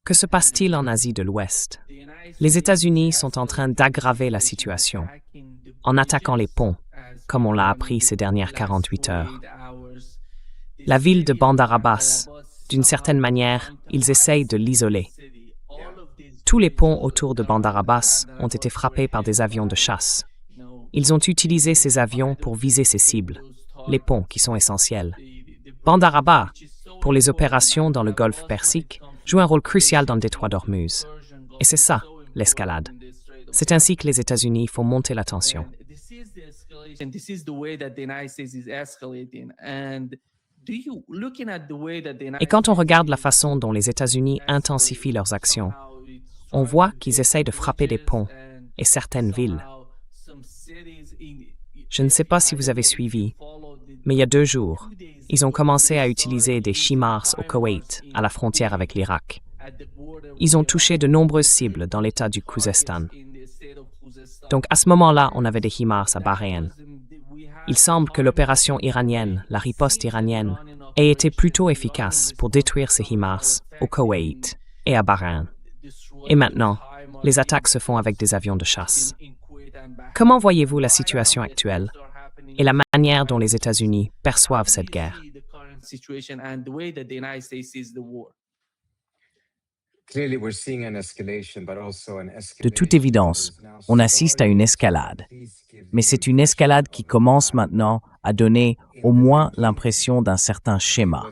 Que se passe-t-il en Asie de l'Ouest? Les États-Unis sont en train d'aggraver la situation en attaquant les ponts, comme on l'a appris ces dernières 48 heures. La ville de Bandar Abbas, d'une certaine manière, ils essayent de l'isoler. Tous les ponts autour de Bandar Abbas ont été frappés par des avions de chasse. Ils ont utilisé ces avions pour viser ces cibles, les ponts qui sont essentiels. Bandar Abbas, pour les opérations dans le golfe Persique, joue un rôle crucial dans le détroit d'Ormuz. Et c'est ça, l'escalade. C'est ainsi que les États-Unis font monter la tension. Et quand on regarde la façon dont les États-Unis intensifient leurs actions, on voit qu'ils essayent de frapper des ponts et certaines villes. Je ne sais pas si vous avez suivi, mais il y a 2 jours, ils ont commencé à utiliser des HIMARS au Koweït, à la frontière avec l'Irak. Ils ont touché de nombreuses cibles dans l'état du Khouzestan. Donc à ce moment-là, on avait des HIMARS à Bahreïn. Il semble que l'opération iranienne, la riposte iranienne, ait été plutôt efficace pour détruire ces HIMARS au Koweït et à Bahreïn. Et maintenant, les attaques se font avec des avions de chasse. Comment voyez-vous la situation actuelle et la manière dont les États-Unis perçoivent cette guerre? De toute évidence, on assiste à une escalade. Mais c'est une escalade qui commence maintenant à donner au moins l'impression d'un certain schéma.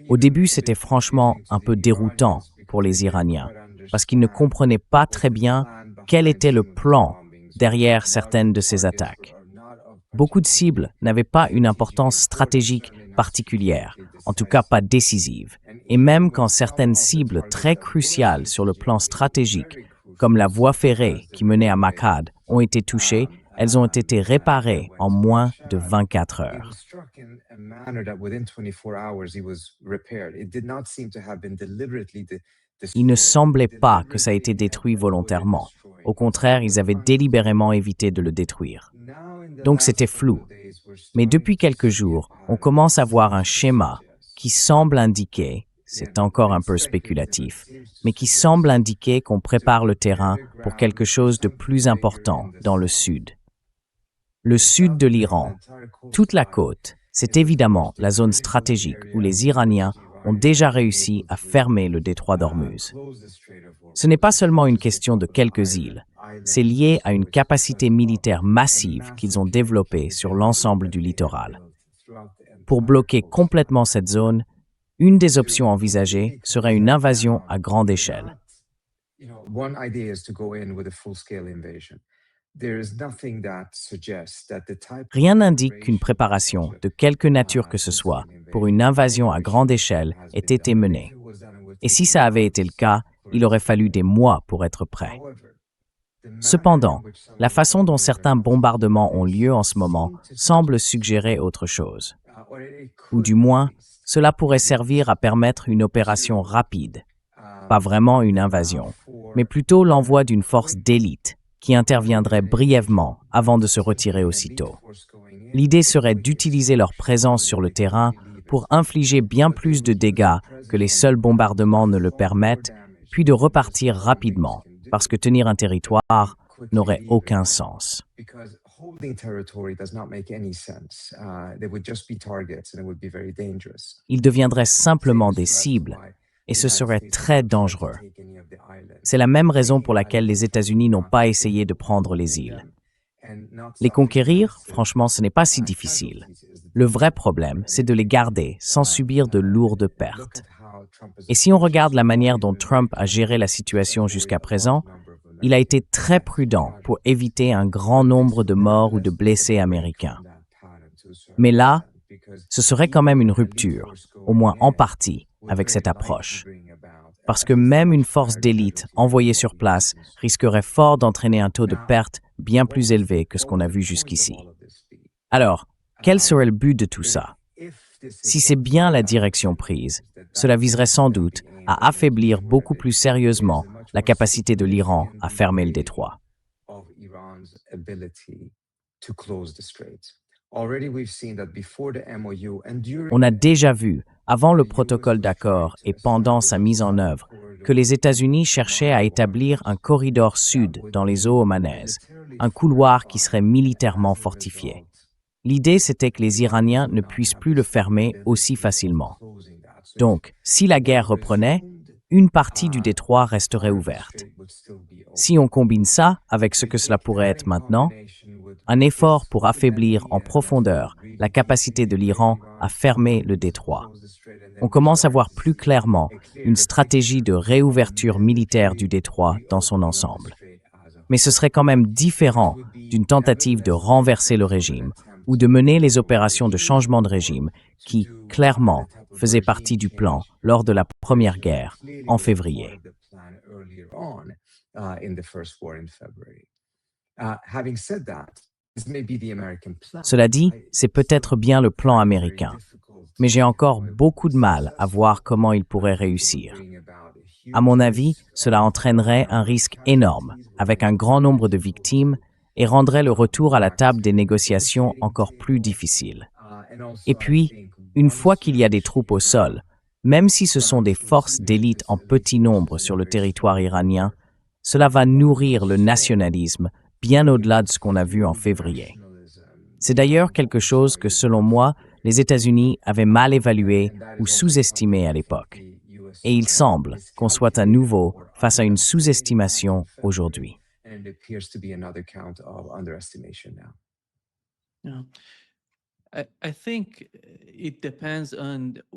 Au début, c'était franchement un peu déroutant pour les Iraniens, parce qu'ils ne comprenaient pas très bien quel était le plan derrière certaines de ces attaques. Beaucoup de cibles n'avaient pas une importance stratégique particulière, en tout cas pas décisive. Et même quand certaines cibles très cruciales sur le plan stratégique, comme la voie ferrée qui menait à Maqad, ont été touchées, elles ont été réparées en moins de 24 heures. Il ne semblait pas que ça ait été détruit volontairement. Au contraire, ils avaient délibérément évité de le détruire. Donc c'était flou. Mais depuis quelques jours, on commence à voir un schéma qui semble indiquer, c'est encore un peu spéculatif, mais qui semble indiquer qu'on prépare le terrain pour quelque chose de plus important dans le sud. Le sud de l'Iran, toute la côte, c'est évidemment la zone stratégique où les Iraniens ont déjà réussi à fermer le détroit d'Ormuz. Ce n'est pas seulement une question de quelques îles, c'est lié à une capacité militaire massive qu'ils ont développée sur l'ensemble du littoral. Pour bloquer complètement cette zone, une des options envisagées serait une invasion à grande échelle. Rien n'indique qu'une préparation, de quelque nature que ce soit, pour une invasion à grande échelle ait été menée. Et si ça avait été le cas, il aurait fallu des mois pour être prêt. Cependant, la façon dont certains bombardements ont lieu en ce moment semble suggérer autre chose. Ou du moins, cela pourrait servir à permettre une opération rapide, pas vraiment une invasion, mais plutôt l'envoi d'une force d'élite qui interviendrait brièvement avant de se retirer aussitôt. L'idée serait d'utiliser leur présence sur le terrain pour infliger bien plus de dégâts que les seuls bombardements ne le permettent, puis de repartir rapidement, parce que tenir un territoire n'aurait aucun sens. Ils deviendraient simplement des cibles, et ce serait très dangereux. C'est la même raison pour laquelle les États-Unis n'ont pas essayé de prendre les îles. Les conquérir, franchement, ce n'est pas si difficile. Le vrai problème, c'est de les garder sans subir de lourdes pertes. Et si on regarde la manière dont Trump a géré la situation jusqu'à présent, il a été très prudent pour éviter un grand nombre de morts ou de blessés américains. Mais là, ce serait quand même une rupture, au moins en partie, avec cette approche. Parce que même une force d'élite envoyée sur place risquerait fort d'entraîner un taux de perte bien plus élevé que ce qu'on a vu jusqu'ici. Alors, quel serait le but de tout ça? Si c'est bien la direction prise, cela viserait sans doute à affaiblir beaucoup plus sérieusement la capacité de l'Iran à fermer le détroit. On a déjà vu, avant le protocole d'accord et pendant sa mise en œuvre, que les États-Unis cherchaient à établir un corridor sud dans les eaux omanaises, un couloir qui serait militairement fortifié. L'idée, c'était que les Iraniens ne puissent plus le fermer aussi facilement. Donc, si la guerre reprenait, une partie du détroit resterait ouverte. Si on combine ça avec ce que cela pourrait être maintenant, un effort pour affaiblir en profondeur la capacité de l'Iran à fermer le détroit. On commence à voir plus clairement une stratégie de réouverture militaire du détroit dans son ensemble. Mais ce serait quand même différent d'une tentative de renverser le régime ou de mener les opérations de changement de régime qui, clairement, faisaient partie du plan lors de la Première Guerre en février. Cela dit, c'est peut-être bien le plan américain, mais j'ai encore beaucoup de mal à voir comment il pourrait réussir. À mon avis, cela entraînerait un risque énorme, avec un grand nombre de victimes, et rendrait le retour à la table des négociations encore plus difficile. Et puis, une fois qu'il y a des troupes au sol, même si ce sont des forces d'élite en petit nombre sur le territoire iranien, cela va nourrir le nationalisme bien au-delà de ce qu'on a vu en février. C'est d'ailleurs quelque chose que, selon moi, les États-Unis avaient mal évalué ou sous-estimé à l'époque. Et il semble qu'on soit à nouveau face à une sous-estimation aujourd'hui.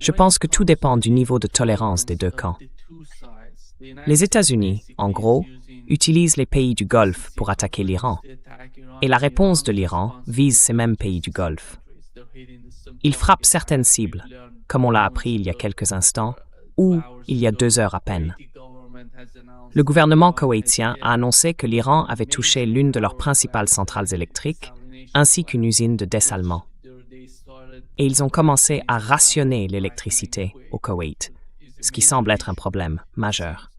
Je pense que tout dépend du niveau de tolérance des deux camps. Les États-Unis, en gros, utilisent les pays du Golfe pour attaquer l'Iran. Et la réponse de l'Iran vise ces mêmes pays du Golfe. Ils frappent certaines cibles, comme on l'a appris il y a quelques instants, ou il y a 2 heures à peine. Le gouvernement koweïtien a annoncé que l'Iran avait touché l'une de leurs principales centrales électriques, ainsi qu'une usine de dessalement. Et ils ont commencé à rationner l'électricité au Koweït, ce qui semble être un problème majeur.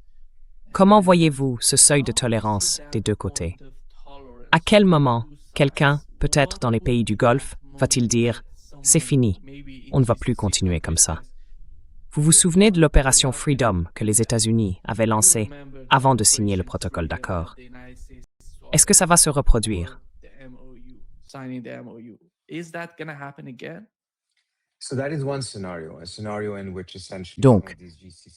Comment voyez-vous ce seuil de tolérance des deux côtés? À quel moment quelqu'un, peut-être dans les pays du Golfe, va-t-il dire « c'est fini, on ne va plus continuer comme ça ». Vous vous souvenez de l'opération Freedom que les États-Unis avaient lancée avant de signer le protocole d'accord? Est-ce que ça va se reproduire? Donc,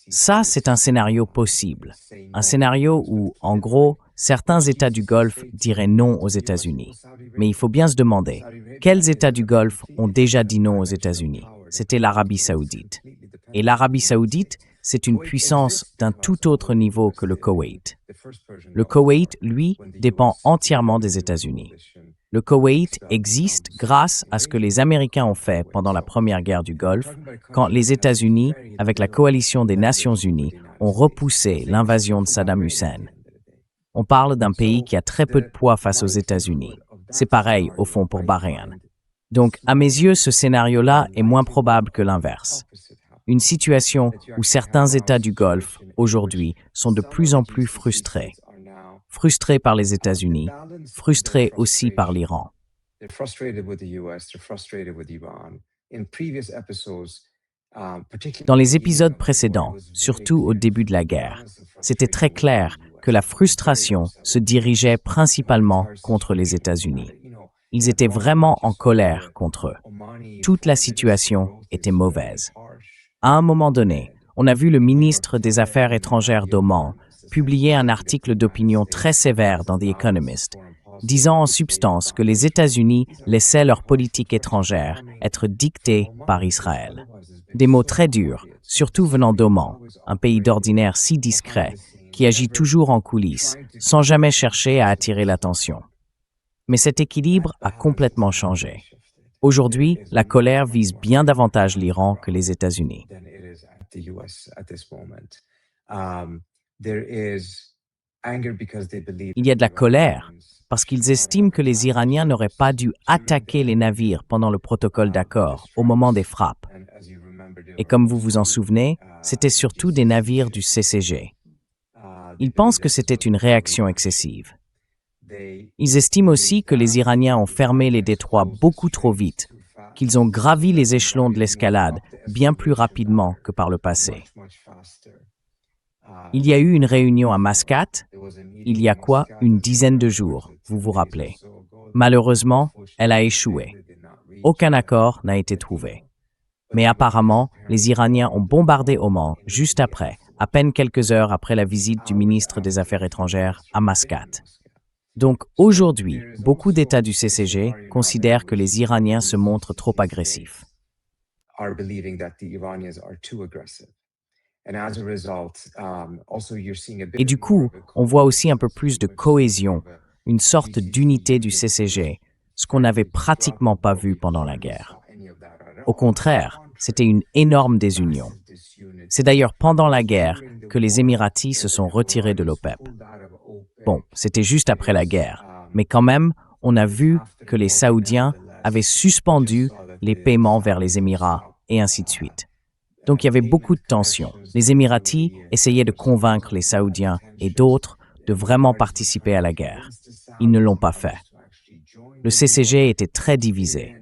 ça, c'est un scénario possible. Un scénario où, en gros, certains États du Golfe diraient non aux États-Unis. Mais il faut bien se demander, quels États du Golfe ont déjà dit non aux États-Unis? C'était l'Arabie saoudite. Et l'Arabie saoudite, c'est une puissance d'un tout autre niveau que le Koweït. Le Koweït, lui, dépend entièrement des États-Unis. Le Koweït existe grâce à ce que les Américains ont fait pendant la Première Guerre du Golfe, quand les États-Unis, avec la coalition des Nations Unies, ont repoussé l'invasion de Saddam Hussein. On parle d'un pays qui a très peu de poids face aux États-Unis. C'est pareil, au fond, pour Bahreïn. Donc, à mes yeux, ce scénario-là est moins probable que l'inverse. Une situation où certains États du Golfe, aujourd'hui, sont de plus en plus frustrés. Frustrés par les États-Unis, frustrés aussi par l'Iran. Dans les épisodes précédents, surtout au début de la guerre, c'était très clair que la frustration se dirigeait principalement contre les États-Unis. Ils étaient vraiment en colère contre eux. Toute la situation était mauvaise. À un moment donné, on a vu le ministre des Affaires étrangères d'Oman publier un article d'opinion très sévère dans The Economist, disant en substance que les États-Unis laissaient leur politique étrangère être dictée par Israël. Des mots très durs, surtout venant d'Oman, un pays d'ordinaire si discret, qui agit toujours en coulisses, sans jamais chercher à attirer l'attention. Mais cet équilibre a complètement changé. Aujourd'hui, la colère vise bien davantage l'Iran que les États-Unis. Il y a de la colère parce qu'ils estiment que les Iraniens n'auraient pas dû attaquer les navires pendant le protocole d'accord au moment des frappes. Et comme vous vous en souvenez, c'était surtout des navires du CCG. Ils pensent que c'était une réaction excessive. Ils estiment aussi que les Iraniens ont fermé les détroits beaucoup trop vite, qu'ils ont gravi les échelons de l'escalade bien plus rapidement que par le passé. Il y a eu une réunion à Mascate, il y a une dizaine de jours, vous vous rappelez. Malheureusement, elle a échoué. Aucun accord n'a été trouvé. Mais apparemment, les Iraniens ont bombardé Oman juste après, à peine quelques heures après la visite du ministre des Affaires étrangères à Mascate. Donc aujourd'hui, beaucoup d'États du CCG considèrent que les Iraniens se montrent trop agressifs. Et du coup, on voit aussi un peu plus de cohésion, une sorte d'unité du CCG, ce qu'on n'avait pratiquement pas vu pendant la guerre. Au contraire, c'était une énorme désunion. C'est d'ailleurs pendant la guerre que les Émiratis se sont retirés de l'OPEP. Bon, c'était juste après la guerre, mais quand même, on a vu que les Saoudiens avaient suspendu les paiements vers les Émirats et ainsi de suite. Donc il y avait beaucoup de tensions. Les Émiratis essayaient de convaincre les Saoudiens et d'autres de vraiment participer à la guerre. Ils ne l'ont pas fait. Le CCG était très divisé.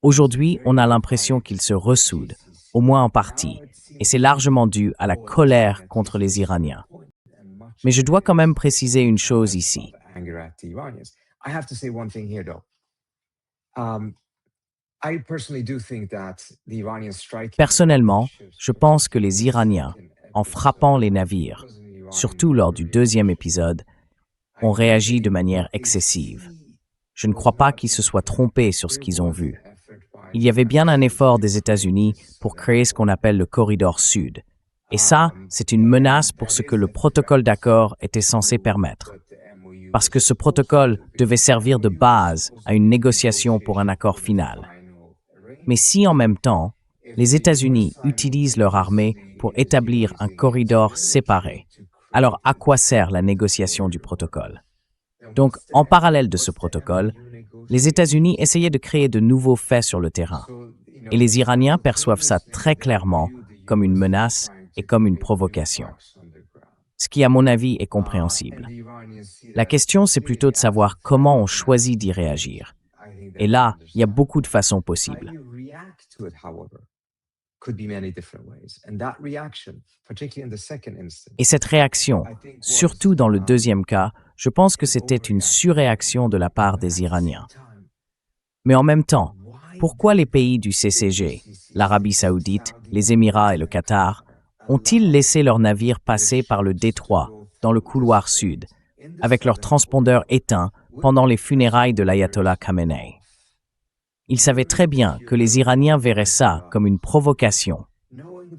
Aujourd'hui, on a l'impression qu'il se ressoude, au moins en partie, et c'est largement dû à la colère contre les Iraniens. Mais je dois quand même préciser une chose ici. Personnellement, je pense que les Iraniens, en frappant les navires, surtout lors du deuxième épisode, ont réagi de manière excessive. Je ne crois pas qu'ils se soient trompés sur ce qu'ils ont vu. Il y avait bien un effort des États-Unis pour créer ce qu'on appelle le corridor sud. Et ça, c'est une menace pour ce que le protocole d'accord était censé permettre. Parce que ce protocole devait servir de base à une négociation pour un accord final. Mais si en même temps, les États-Unis utilisent leur armée pour établir un corridor séparé, alors à quoi sert la négociation du protocole? Donc, en parallèle de ce protocole, les États-Unis essayaient de créer de nouveaux faits sur le terrain. Et les Iraniens perçoivent ça très clairement comme une menace et comme une provocation. Ce qui, à mon avis, est compréhensible. La question, c'est plutôt de savoir comment on choisit d'y réagir. Et là, il y a beaucoup de façons possibles. Et cette réaction, surtout dans le deuxième cas, je pense que c'était une surréaction de la part des Iraniens. Mais en même temps, pourquoi les pays du CCG, l'Arabie saoudite, les Émirats et le Qatar, ont-ils laissé leurs navires passer par le détroit, dans le couloir sud, avec leurs transpondeurs éteints pendant les funérailles de l'ayatollah Khamenei? Ils savaient très bien que les Iraniens verraient ça comme une provocation,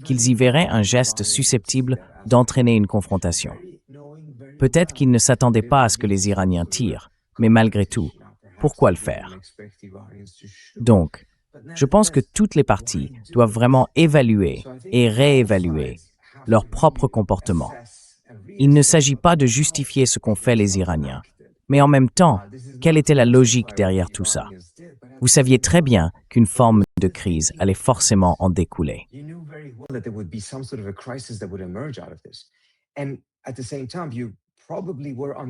qu'ils y verraient un geste susceptible d'entraîner une confrontation. Peut-être qu'ils ne s'attendaient pas à ce que les Iraniens tirent, mais malgré tout, pourquoi le faire? Donc, je pense que toutes les parties doivent vraiment évaluer et réévaluer leur propre comportement. Il ne s'agit pas de justifier ce qu'ont fait les Iraniens, mais en même temps, quelle était la logique derrière tout ça? Vous saviez très bien qu'une forme de crise allait forcément en découler.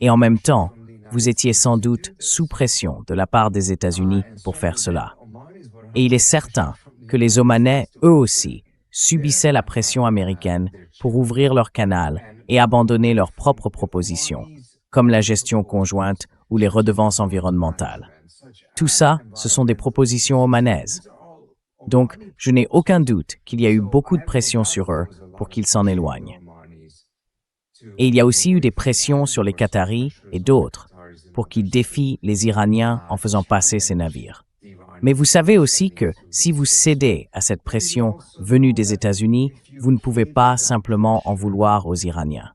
Et en même temps, vous étiez sans doute sous pression de la part des États-Unis pour faire cela. Et il est certain que les Omanais, eux aussi, subissaient la pression américaine pour ouvrir leur canal et abandonner leurs propres propositions, comme la gestion conjointe ou les redevances environnementales. Tout ça, ce sont des propositions omanaises. Donc, je n'ai aucun doute qu'il y a eu beaucoup de pression sur eux pour qu'ils s'en éloignent. Et il y a aussi eu des pressions sur les Qataris et d'autres pour qu'ils défient les Iraniens en faisant passer ces navires. Mais vous savez aussi que si vous cédez à cette pression venue des États-Unis, vous ne pouvez pas simplement en vouloir aux Iraniens.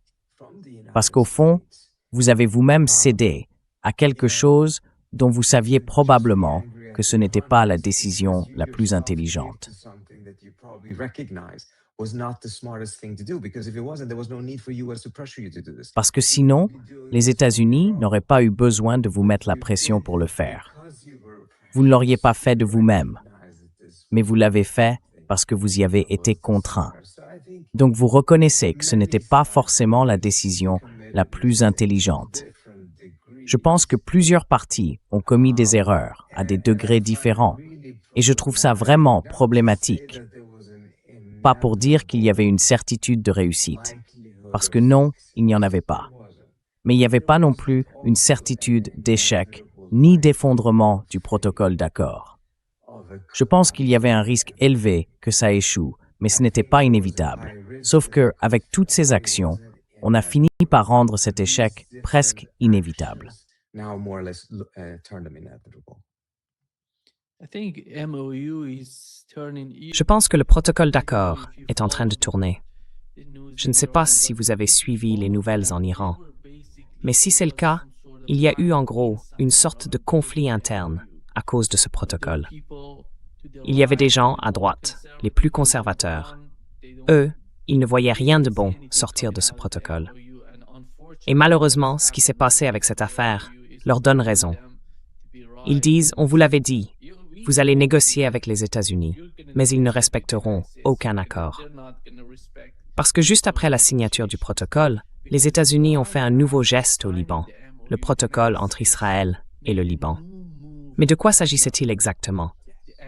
Parce qu'au fond, vous avez vous-même cédé à quelque chose dont vous saviez probablement que ce n'était pas la décision la plus intelligente. Parce que sinon, les États-Unis n'auraient pas eu besoin de vous mettre la pression pour le faire. Vous ne l'auriez pas fait de vous-même, mais vous l'avez fait parce que vous y avez été contraint. Donc vous reconnaissez que ce n'était pas forcément la décision la plus intelligente. Je pense que plusieurs parties ont commis des erreurs à des degrés différents, Et je trouve ça vraiment problématique. Pas pour dire qu'il y avait une certitude de réussite, parce que non, il n'y en avait pas. Mais il n'y avait pas non plus une certitude d'échec, ni d'effondrement du protocole d'accord. Je pense qu'il y avait un risque élevé que ça échoue, mais ce n'était pas inévitable. Sauf que, avec toutes ces actions, on a fini par rendre cet échec presque inévitable. Je pense que le protocole d'accord est en train de tourner. Je ne sais pas si vous avez suivi les nouvelles en Iran, mais si c'est le cas, il y a eu en gros une sorte de conflit interne à cause de ce protocole. Il y avait des gens à droite, les plus conservateurs. Eux, ils ne voyaient rien de bon sortir de ce protocole. Et malheureusement, ce qui s'est passé avec cette affaire leur donne raison. Ils disent, on vous l'avait dit, vous allez négocier avec les États-Unis, mais ils ne respecteront aucun accord. Parce que juste après la signature du protocole, les États-Unis ont fait un nouveau geste au Liban, le protocole entre Israël et le Liban. Mais de quoi s'agissait-il exactement?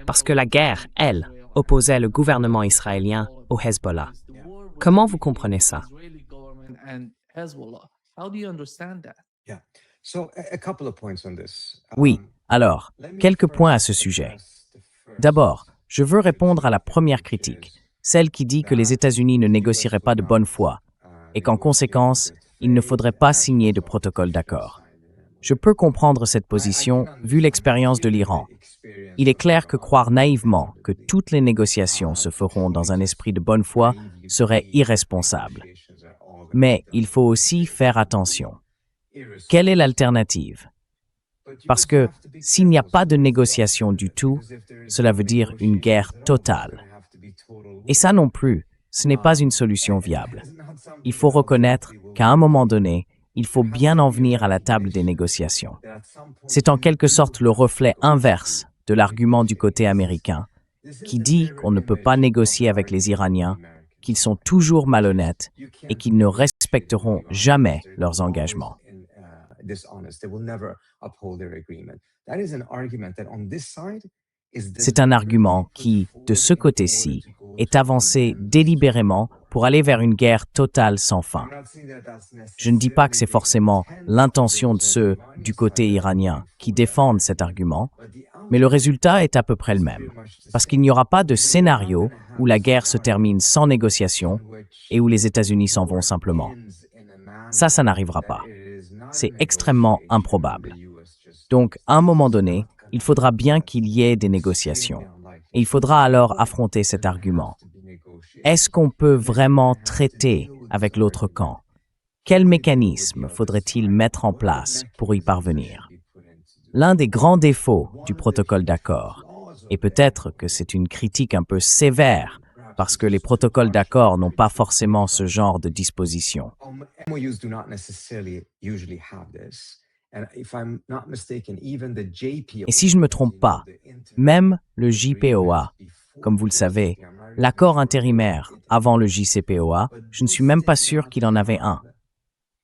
Parce que la guerre, elle, opposait le gouvernement israélien au Hezbollah. Comment vous comprenez ça? Oui, alors, quelques points à ce sujet. D'abord, je veux répondre à la première critique, celle qui dit que les États-Unis ne négocieraient pas de bonne foi et qu'en conséquence, il ne faudrait pas signer de protocole d'accord. Je peux comprendre cette position vu l'expérience de l'Iran. Il est clair que croire naïvement que toutes les négociations se feront dans un esprit de bonne foi serait irresponsable. Mais il faut aussi faire attention. Quelle est l'alternative? Parce que s'il n'y a pas de négociation du tout, cela veut dire une guerre totale. Et ça non plus, ce n'est pas une solution viable. Il faut reconnaître qu'à un moment donné, il faut bien en venir à la table des négociations. C'est en quelque sorte le reflet inverse de l'argument du côté américain, qui dit qu'on ne peut pas négocier avec les Iraniens, qu'ils sont toujours malhonnêtes et qu'ils ne respecteront jamais leurs engagements. C'est un argument qui, de ce côté-ci, est avancé délibérément pour aller vers une guerre totale sans fin. Je ne dis pas que c'est forcément l'intention de ceux du côté iranien qui défendent cet argument, mais le résultat est à peu près le même, parce qu'il n'y aura pas de scénario où la guerre se termine sans négociation et où les États-Unis s'en vont simplement. Ça n'arrivera pas. C'est extrêmement improbable. Donc, à un moment donné, il faudra bien qu'il y ait des négociations. Et il faudra alors affronter cet argument. Est-ce qu'on peut vraiment traiter avec l'autre camp? Quel mécanisme faudrait-il mettre en place pour y parvenir? L'un des grands défauts du protocole d'accord, et peut-être que c'est une critique un peu sévère, parce que les protocoles d'accord n'ont pas forcément ce genre de dispositions. Et si je ne me trompe pas, même le JPOA, comme vous le savez, l'accord intérimaire avant le JCPOA, je ne suis même pas sûr qu'il en avait un.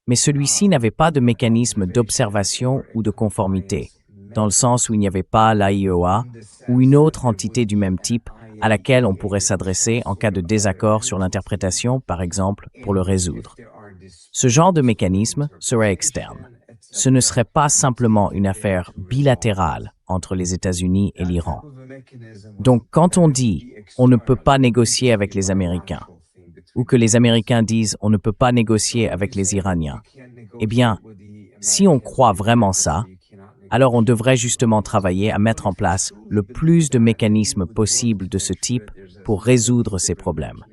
Mais celui-ci n'avait pas de mécanisme d'observation ou de conformité, dans le sens où il n'y avait pas l'AIEA ou une autre entité du même type à laquelle on pourrait s'adresser en cas de désaccord sur l'interprétation, par exemple, pour le résoudre. Ce genre de mécanisme serait externe. Ce ne serait pas simplement une affaire bilatérale entre les États-Unis et l'Iran. Donc, quand on dit « on ne peut pas négocier avec les Américains », ou que les Américains disent « on ne peut pas négocier avec les Iraniens », eh bien, si on croit vraiment ça, alors on devrait justement travailler à mettre en place le plus de mécanismes possibles de ce type pour résoudre ces problèmes.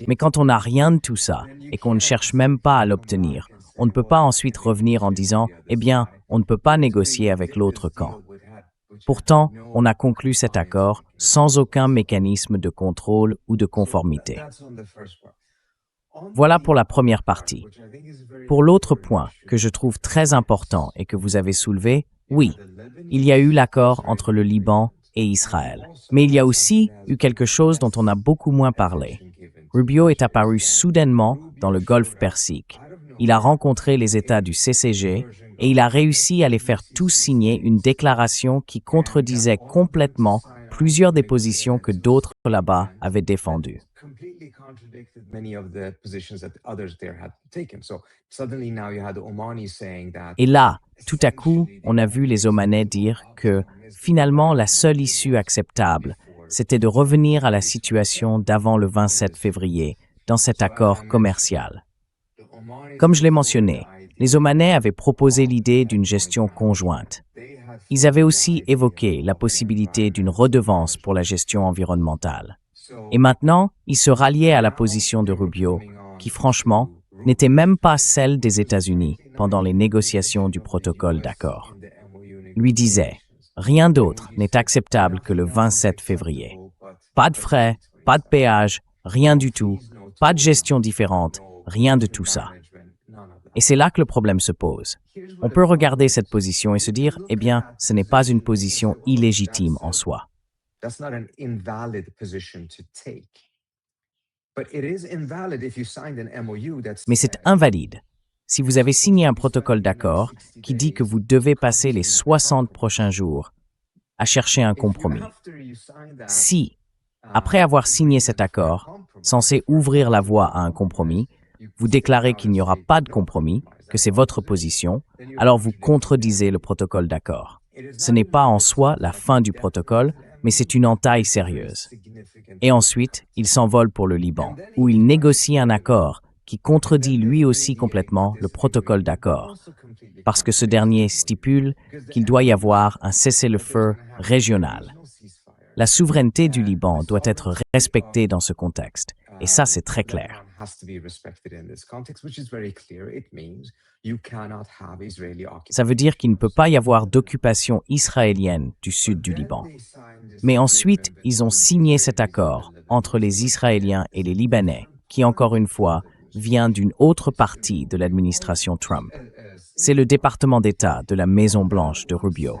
Mais quand on n'a rien de tout ça et qu'on ne cherche même pas à l'obtenir, on ne peut pas ensuite revenir en disant « eh bien, on ne peut pas négocier avec l'autre camp ». Pourtant, on a conclu cet accord sans aucun mécanisme de contrôle ou de conformité. Voilà pour la première partie. Pour l'autre point que je trouve très important et que vous avez soulevé, oui, il y a eu l'accord entre le Liban et Israël. Mais il y a aussi eu quelque chose dont on a beaucoup moins parlé. Rubio est apparu soudainement dans le Golfe Persique. Il a rencontré les États du CCG et il a réussi à les faire tous signer une déclaration qui contredisait complètement plusieurs des positions que d'autres là-bas avaient défendues. Et là, tout à coup, on a vu les Omanais dire que, finalement, la seule issue acceptable, c'était de revenir à la situation d'avant le 27 février, dans cet accord commercial. Comme je l'ai mentionné, les Omanais avaient proposé l'idée d'une gestion conjointe. Ils avaient aussi évoqué la possibilité d'une redevance pour la gestion environnementale. Et maintenant, ils se ralliaient à la position de Rubio, qui franchement n'était même pas celle des États-Unis pendant les négociations du protocole d'accord. Lui disait « Rien d'autre n'est acceptable que le 27 février. Pas de frais, pas de péage, rien du tout, pas de gestion différente, rien de tout ça. » Et c'est là que le problème se pose. On peut regarder cette position et se dire « Eh bien, ce n'est pas une position illégitime en soi. » Mais c'est invalide si vous avez signé un protocole d'accord qui dit que vous devez passer les 60 prochains jours à chercher un compromis. Si, après avoir signé cet accord, censé ouvrir la voie à un compromis, vous déclarez qu'il n'y aura pas de compromis, que c'est votre position, alors vous contredisez le protocole d'accord. Ce n'est pas en soi la fin du protocole, mais c'est une entaille sérieuse. Et ensuite, il s'envole pour le Liban, où il négocie un accord qui contredit lui aussi complètement le protocole d'accord, parce que ce dernier stipule qu'il doit y avoir un cessez-le-feu régional. La souveraineté du Liban doit être respectée dans ce contexte, et ça c'est très clair. Ça veut dire qu'il ne peut pas y avoir d'occupation israélienne du sud du Liban. Mais ensuite, ils ont signé cet accord entre les Israéliens et les Libanais, qui, encore une fois, vient d'une autre partie de l'administration Trump. C'est le département d'État de la Maison-Blanche de Rubio.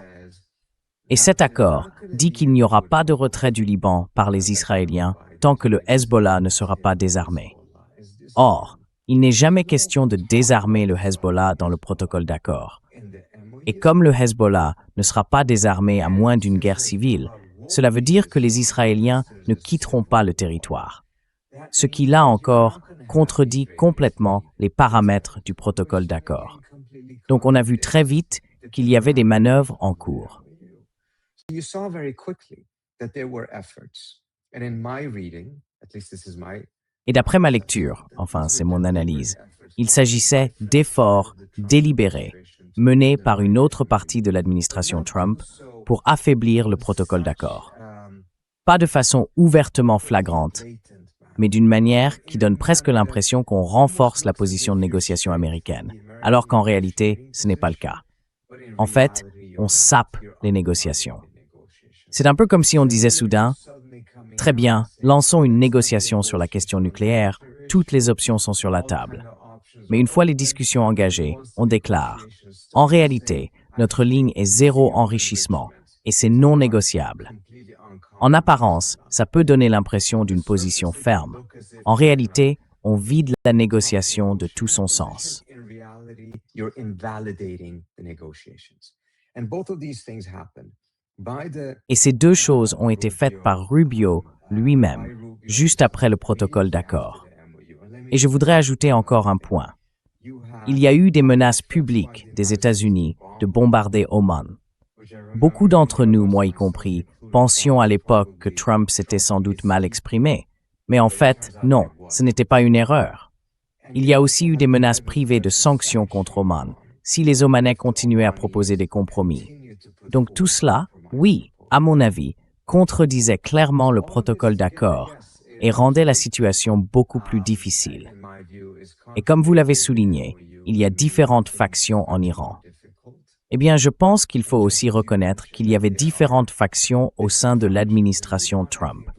Et cet accord dit qu'il n'y aura pas de retrait du Liban par les Israéliens tant que le Hezbollah ne sera pas désarmé. Or, il n'est jamais question de désarmer le Hezbollah dans le protocole d'accord. Et comme le Hezbollah ne sera pas désarmé à moins d'une guerre civile, cela veut dire que les Israéliens ne quitteront pas le territoire. Ce qui, là encore, contredit complètement les paramètres du protocole d'accord. Donc on a vu très vite qu'il y avait des manœuvres en cours. Et d'après ma lecture, enfin c'est mon analyse, il s'agissait d'efforts délibérés menés par une autre partie de l'administration Trump pour affaiblir le protocole d'accord. Pas de façon ouvertement flagrante, mais d'une manière qui donne presque l'impression qu'on renforce la position de négociation américaine, alors qu'en réalité, ce n'est pas le cas. En fait, on sape les négociations. C'est un peu comme si on disait soudain « Très bien, lançons une négociation sur la question nucléaire, toutes les options sont sur la table. » Mais une fois les discussions engagées, on déclare « En réalité, notre ligne est zéro enrichissement et c'est non négociable. » En apparence, ça peut donner l'impression d'une position ferme. En réalité, on vide la négociation de tout son sens. Et ces deux choses ont été faites par Rubio lui-même, juste après le protocole d'accord. Et je voudrais ajouter encore un point. Il y a eu des menaces publiques des États-Unis de bombarder Oman. Beaucoup d'entre nous, moi y compris, pensions à l'époque que Trump s'était sans doute mal exprimé. Mais en fait, non, ce n'était pas une erreur. Il y a aussi eu des menaces privées de sanctions contre Oman, si les Omanais continuaient à proposer des compromis. Donc tout cela, oui, à mon avis, contredisait clairement le protocole d'accord et rendait la situation beaucoup plus difficile. Et comme vous l'avez souligné, il y a différentes factions en Iran. Eh bien, je pense qu'il faut aussi reconnaître qu'il y avait différentes factions au sein de l'administration Trump.